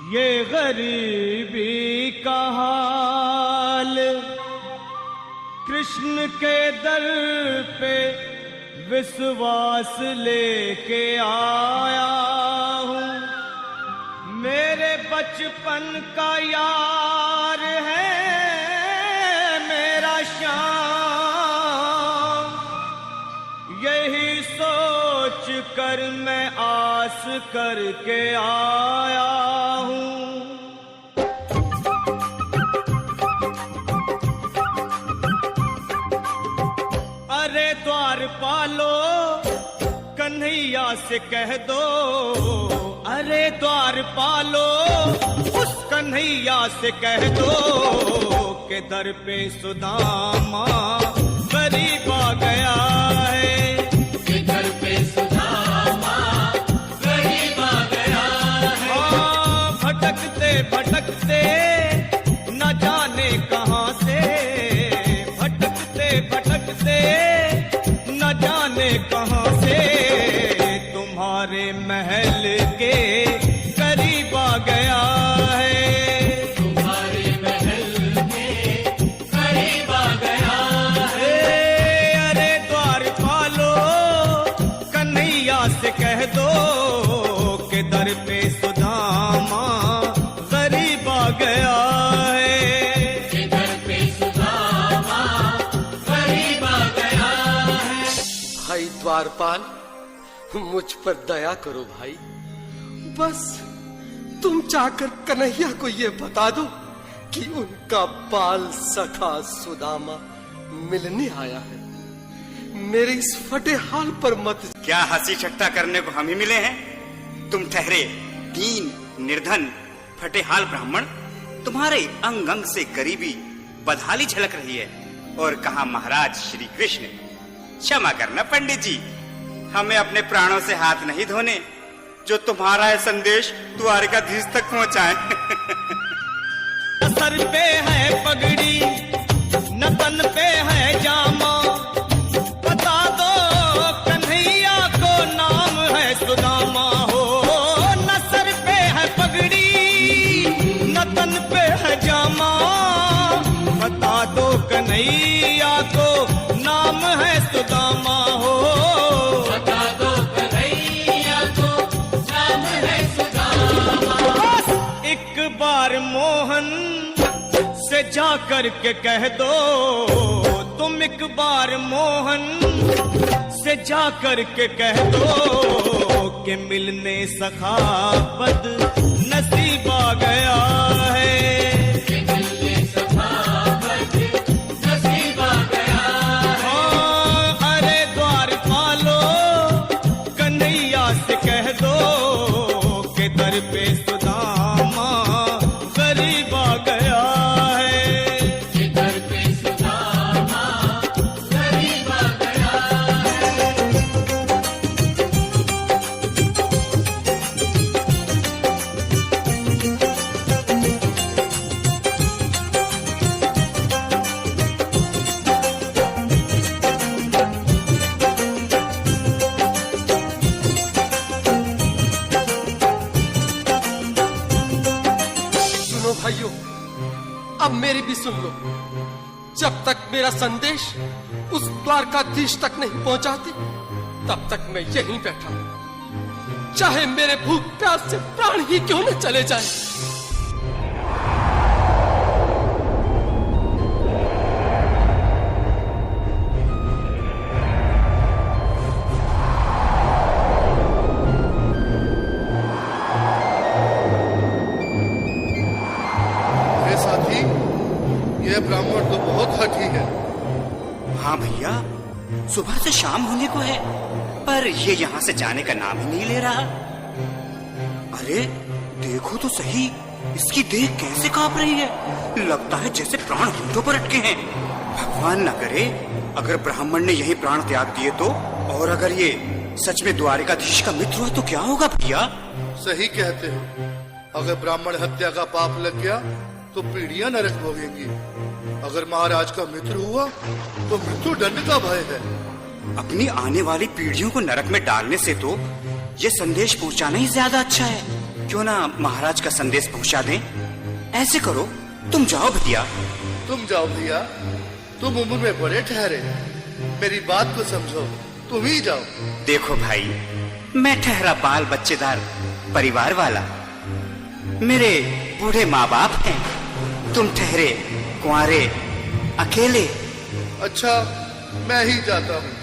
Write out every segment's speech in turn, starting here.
ये गरीबी का हाल, कृष्ण के दर पे विश्वास लेके आया हूँ। मेरे बचपन का यार है मेरा श्याम, यही सोच कर मैं आस करके आया हूँ। अरे द्वारपालो कन्हैया से कह दो, अरे द्वारपालो उस कन्हैया से कह दो के दर पे सुदामा गरीब आ गया है, के दर पे सुदामा गरीब आ गया है। भटकते भटकते न जाने कहाँ से, भटकते भटकते न जाने कहाँ से तुम्हारे महल के करीब आ गया है, तुम्हारे महल के करीब आ गया है। अरे द्वारपालो कन्हैया से कह दो के दर पे सुदामा गरीब आ गया है, के दर पे सुदामा गरीब आ गया है। भाई द्वारपाल, मुझ पर दया करो भाई। बस तुम जाकर कन्हैया को ये बता दो कि उनका बाल सखा सुदामा मिलने आया है। मेरे इस फटे हाल पर मत। क्या हंसी ठट्टा करने को हम ही मिले हैं? तुम ठहरे दीन निर्धन फटे हाल ब्राह्मण, तुम्हारे अंग अंग से गरीबी बदहाली झलक रही है। और कहा महाराज श्री कृष्ण। क्षमा करना पंडित जी, हमें अपने प्राणों से हाथ नहीं धोने जो तुम्हारा है संदेश द्वारकाधीश तक पहुंचाए। सर पे है पगड़ी न तन पे है जामा, बता दो कन्हैया को नाम है सुदामा हो। न सर पे है पगड़ी न तन पे है जामा, बता दो कन्हैया को नाम है सुदामा हो। बता दो कन्हैया को नाम है सुदामा। बस एक बार मोहन से जा कर के कह दो, तुम एक बार मोहन से जा कर के कह दो कि मिलने सखा बद नसीब आ गया है, के मिलने सखा बद नसीब आ गया है। अरे द्वारपालो कन्हैया से कह दो के दर पे सुदामा गरीब आ गया है, के दर पे सुदामा गरीब आ गया है। सुनो भाइयों, अब मेरी भी सुन लो। जब तक मेरा संदेश उस द्वारकाधीश तक नहीं पहुंचाती तब तक मैं यहीं बैठा हूं, चाहे मेरे भूख प्यास से प्राण ही क्यों न चले जाए। हे साथी, यह ब्राह्मण तो बहुत हठी है। हाँ भैया, सुबह से शाम होने को है पर ये यहाँ से जाने का नाम ही नहीं ले रहा। अरे देखो तो सही, इसकी देह कैसे कांप रही है, लगता है जैसे प्राण होठों पर अटके हैं। भगवान न करे अगर ब्राह्मण ने यही प्राण त्याग दिए तो, और अगर ये सच में द्वारकाधीश का मित्र हुआ तो क्या होगा भैया? सही कहते हो, अगर ब्राह्मण हत्या का पाप लग गया तो पीढ़ियां नरक भोगेंगी। अगर महाराज का मित्र हुआ तो मृत्यु दंड का भय है। अपनी आने वाली पीढ़ियों को नरक में डालने से तो ये संदेश पहुंचाना ही ज्यादा अच्छा है। क्यों ना महाराज का संदेश पहुंचा दें? ऐसे करो, तुम जाओ भैया। तुम जाओ भैया, तुम उम्र में बड़े ठहरे, मेरी बात को समझो, तुम ही जाओ। देखो भाई, मैं ठहरा बाल बच्चेदार परिवार वाला, मेरे बूढ़े माँ बाप हैं, तुम ठहरे कुंवारे अकेले। अच्छा, मैं ही जाता हूँ।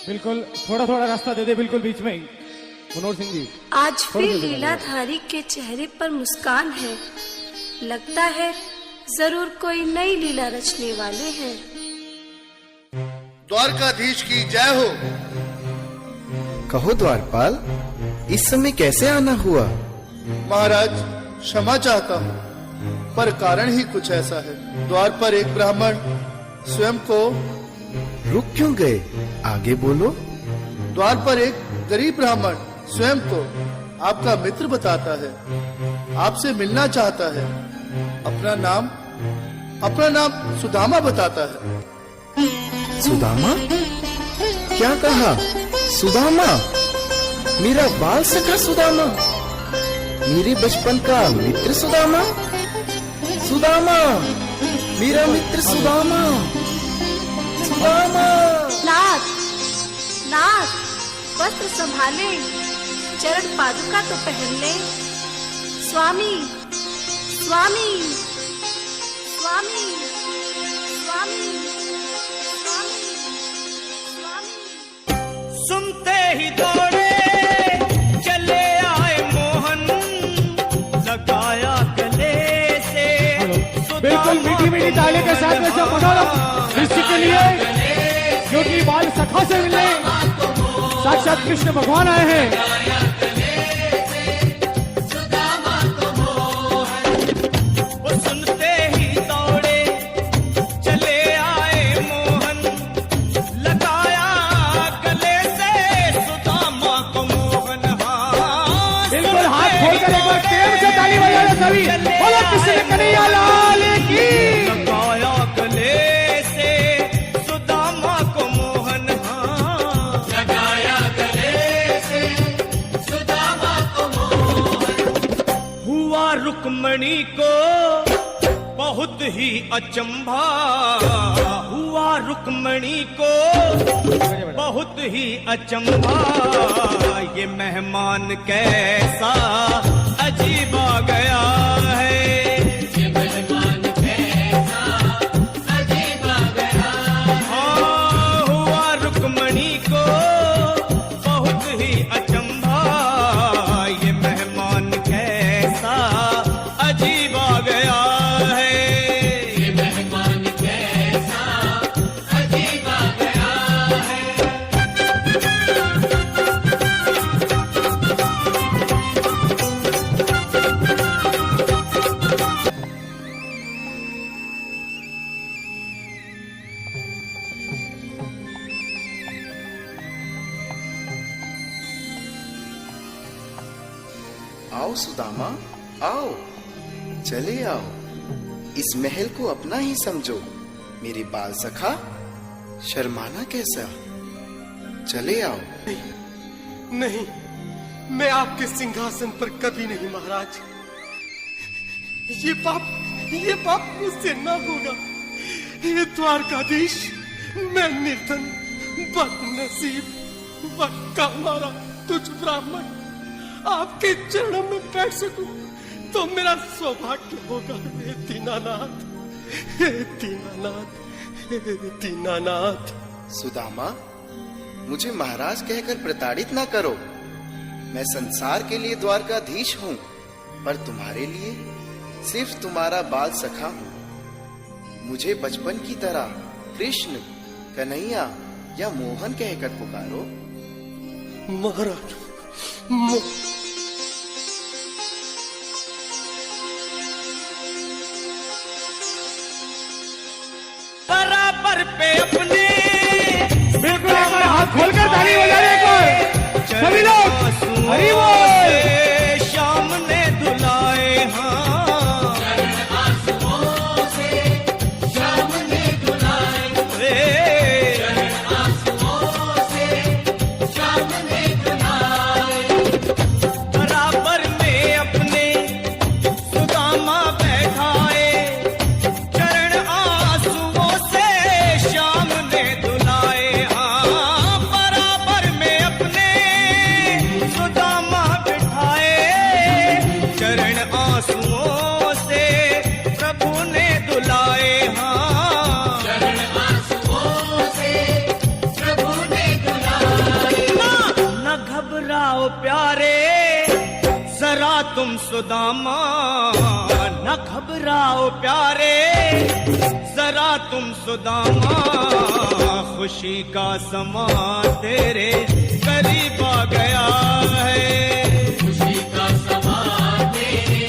बिल्कुल, थोड़ा थोड़ा रास्ता दे दे, बिल्कुल बीच में ही। मनोहर सिंह जी, आज फिर लीलाधारी के चेहरे पर मुस्कान है। लगता है जरूर कोई नई लीला रचने वाले हैं। द्वारकाधीश की जय हो। कहो द्वारपाल, इस समय कैसे आना हुआ? महाराज, क्षमा चाहता हूँ, पर कारण ही कुछ ऐसा है। द्वार पर एक ब्राह्मण स्वयं को रुक क्यों गए? आगे बोलो। द्वार पर एक गरीब ब्राह्मण स्वयं को आपका मित्र बताता है, आपसे मिलना चाहता है। अपना नाम सुदामा बताता है। सुदामा? क्या कहा? सुदामा? मेरा बाल सखा सुदामा? मेरे बचपन का मित्र सुदामा? सुदामा, मेरा मित्र सुदामा। सुदामा। नाथ, नाथ, वस्त्र संभाले, चरण पादुका तो पहन ले। स्वामी, स्वामी, स्वामी, स्वामी, स्वामी, स्वामी। सुनते ही दौड़े चले आए मोहन, लगाया गले से बिल्कुल मीठी मीठी ताली के साथ में सब बजा लो इसी के लिए, क्योंकि बाल सखा से मिलने साक्षात कृष्ण भगवान आए हैं। वो सुनते ही दौड़े चले आए मोहन, लगाया गले से सुदामा को मोहन। हाँ, बिल्कुल, हाथ खोलकर एक बार प्रेम से ताली बजा लो सभी। बोलो कृष्ण कन्हैया लाल की। लगाया गले से सुदामा को मोहन। हाँ, लगाया गले से सुदामा को मोहन। हुआ रुक्मणी को बहुत ही अचंभा, हुआ रुक्मणी को बहुत ही अचंभा। ये मेहमान कैसा अजीब आ गया है, ये मेहमान कैसा अजीब आ गया। हाँ, हुआ रुक्मणी को बहुत ही अचंभा। ये मेहमान कैसा अजीब आ गया है, ये मेहमान कैसा अजीब आ गया है। आओ सुदामा, आओ, चले आओ। इस महल को अपना ही समझो। मेरे बाल सखा, शर्माना कैसा? चले आओ। नहीं, मैं आपके सिंहासन पर कभी नहीं महाराज। ये पाप मुझसे ना होगा। हे द्वारकाधीश, मैं निर्धन, बदनसीब, बक्का मारा तुझ ब्राह्मण आपके चरणों में बैठ सकूं तो मेरा सौभाग्य होगा। हे दीनानाथ, हे दीनानाथ, हे दीनानाथ। सुदामा, मुझे महाराज कहकर प्रताड़ित ना करो। मैं संसार के लिए द्वारकाधीश हूँ, पर तुम्हारे लिए सिर्फ तुम्हारा बाल सखा हूँ। मुझे बचपन की तरह कृष्ण, कन्हैया या मोहन कहकर पुकारो। महाराज, बराबर पे अपने बिल्कुल, एक बार हाथ खोलकर ताली बजा ले एक बार सभी लोग। हरि बोल। शाम ने धुलाए। हाँ, आंसुओं से शाम ने धुलाए, रे आंसुओं से शाम घबराओ प्यारे जरा तुम सुदामा, न घबराओ प्यारे जरा तुम सुदामा, खुशी का समा तेरे करीब आ गया है। खुशी का समा तेरे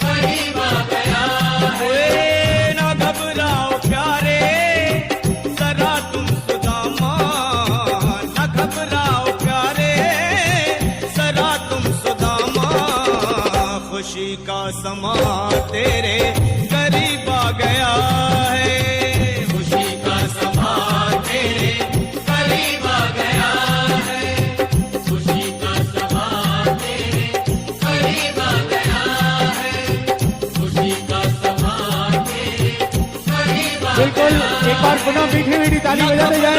करीब आ गया है। ओए न घबराओ प्यारे जरा तुम सुदामा, न घबराओ प्यारे जरा तुम सुदामा, खुशी का समा तेरे करीब आ गया है। खुशी का समा तेरे करीब आ गया है। खुशी का समा तेरे करीब आ गया है। खुशी का समा तेरे करीब आ बिल्कुल, एक बार पुनः मीठी मीठी ताली बजाते जाए।